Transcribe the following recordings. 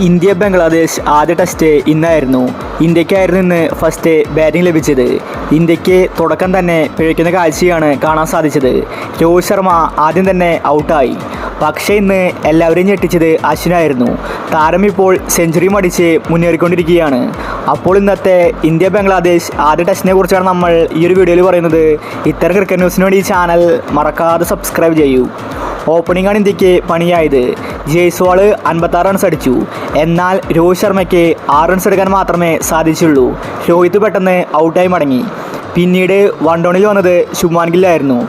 India Bangladesh ആദ്യ test ഇന്നായിരുന്നു. ഇന്ത്യക്കായിരുന്നു ഇന്ന് first batting ലഭിച്ചത്. ഇന്ത്യക്ക് തുടക്കം തന്നെ പിഴയ്ക്കുന്ന കാഴ്ചയാണ് കാണാൻ സാധിച്ചത്. രോഹിത് ശർമ്മ ആദ്യം തന്നെ ഔട്ടായി. പക്ഷേ ഇന്ന് എല്ലാവരെയും ഞെട്ടിച്ചത് അശ്വിനായിരുന്നു. താരം ഇപ്പോൾ സെഞ്ചുറിയും അടിച്ച് മുന്നേറിക്കൊണ്ടിരിക്കുകയാണ്. അപ്പോൾ ഇന്നത്തെ ഇന്ത്യ ബംഗ്ലാദേശ് ആദ്യ ടെസ്റ്റിനെ കുറിച്ചാണ് നമ്മൾ ഈ ഒരു വീഡിയോയിൽ പറയുന്നത്. ഇത്തരം ക്രിക്കറ്റ് ന്യൂസിന് വേണ്ടി ഈ ചാനൽ മറക്കാതെ സബ്സ്ക്രൈബ് ചെയ്യൂ. ഓപ്പണിംഗാണ് ഇന്ത്യക്ക് പണിയായത്. ജയ്സ്വാൾ 56 റൺസ് അടിച്ചു. എന്നാൽ രോഹിത് ശർമ്മയ്ക്ക് 6 റൺസ് എടുക്കാൻ മാത്രമേ സാധിച്ചുള്ളൂ. രോഹിത് പെട്ടെന്ന് ഔട്ടായി മടങ്ങി. പിന്നീട് വൺ ഡൗണിൽ വന്നത് ശുഭ്മാൻ ഗില്ലായിരുന്നു.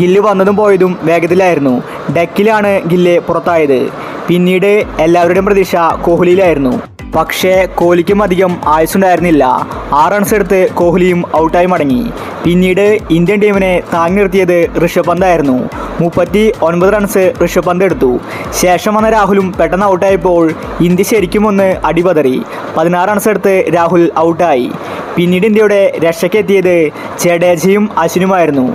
ഗില്ല് വന്നതും പോയതും വേഗത്തിലായിരുന്നു. ഡെക്കിലാണ് ഗില്ല് പുറത്തായത്. പിന്നീട് എല്ലാവരുടെയും പ്രതീക്ഷ കോഹ്ലിയിലായിരുന്നു. പക്ഷേ കോഹ്ലിക്കും അധികം ആയുസ്സുണ്ടായിരുന്നില്ല. 6 റൺസ് എടുത്ത് കോഹ്ലിയും ഔട്ടായി മടങ്ങി. പിന്നീട് ഇന്ത്യൻ ടീമിനെ താങ്ങി നിർത്തിയത് ഋഷഭ് പന്തായിരുന്നു. 39 റൺസ് ഋഷഭ് പന്ത് എടുത്തു. ശേഷം വന്ന രാഹുലും പെട്ടെന്ന് ഔട്ടായപ്പോൾ ഇന്ത്യ ശരിക്കും ഒന്ന് അടിപതറി. 16 റൺസ് എടുത്ത് രാഹുൽ ഔട്ടായി. പിന്നീട് ഇന്ത്യയുടെ രക്ഷയ്ക്കെത്തിയത് ജഡേജയും അശ്വിനുമായിരുന്നു.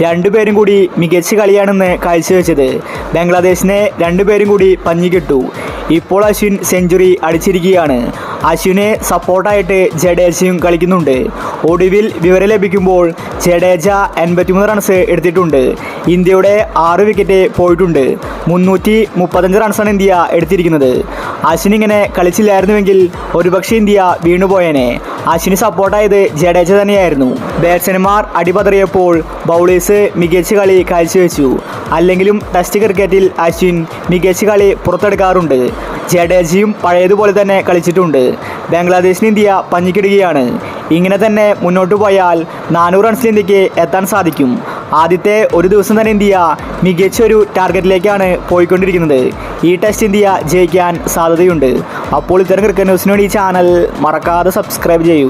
രണ്ടുപേരും കൂടി മികച്ച കളിയാണെന്ന് കാഴ്ചവെച്ചത്. ബംഗ്ലാദേശിനെ രണ്ടുപേരും കൂടി പഞ്ഞിക്കിട്ടു. ഇപ്പോൾ അശ്വിൻ സെഞ്ചുറി അടിച്ചിരിക്കുകയാണ്. അശ്വിനെ സപ്പോർട്ടായിട്ട് ജഡേജയും കളിക്കുന്നുണ്ട്. ഒടുവിൽ വിവരം ലഭിക്കുമ്പോൾ ജഡേജ 83 റൺസ് എടുത്തിട്ടുണ്ട്. ഇന്ത്യയുടെ 6 വിക്കറ്റ് പോയിട്ടുണ്ട്. 335 റൺസാണ് ഇന്ത്യ എടുത്തിരിക്കുന്നത്. അശ്വിൻ ഇങ്ങനെ കളിച്ചില്ലായിരുന്നുവെങ്കിൽ ഒരുപക്ഷെ ഇന്ത്യ വീണുപോയേനെ. അശ്വിന് സപ്പോർട്ടായത് ജഡേജ തന്നെയായിരുന്നു. ബാറ്റ്സ്മാൻമാർ അടിപതറിയപ്പോൾ ബൗളേഴ്സ് മികച്ച കളി കാഴ്ചവെച്ചു. അല്ലെങ്കിലും ടെസ്റ്റ് ക്രിക്കറ്റിൽ അശ്വിൻ മികച്ച കളി പുറത്തെടുക്കാറുണ്ട്. ജഡേജയും പഴയതുപോലെ തന്നെ കളിച്ചിട്ടുണ്ട്. ബംഗ്ലാദേശിന് ഇന്ത്യ പഞ്ഞിക്കിടുകയാണ്. ഇങ്ങനെ തന്നെ മുന്നോട്ട് പോയാൽ 400 റൺസിൽ ഇന്ത്യക്ക് എത്താൻ സാധിക്കും. ആദ്യത്തെ ഒരു ദിവസം തന്നെ ഇന്ത്യ മികച്ചൊരു ടാർഗറ്റിലേക്കാണ് പോയിക്കൊണ്ടിരിക്കുന്നത്. ഈ ടെസ്റ്റ് ഇന്ത്യ ജയിക്കാൻ സാധ്യതയുണ്ട്. അപ്പോൾ ഇത്തരം ക്രിക്കറ്റ് ന്യൂസിന് വേണ്ടി ഈ ചാനൽ മറക്കാതെ സബ്സ്ക്രൈബ് ചെയ്യൂ.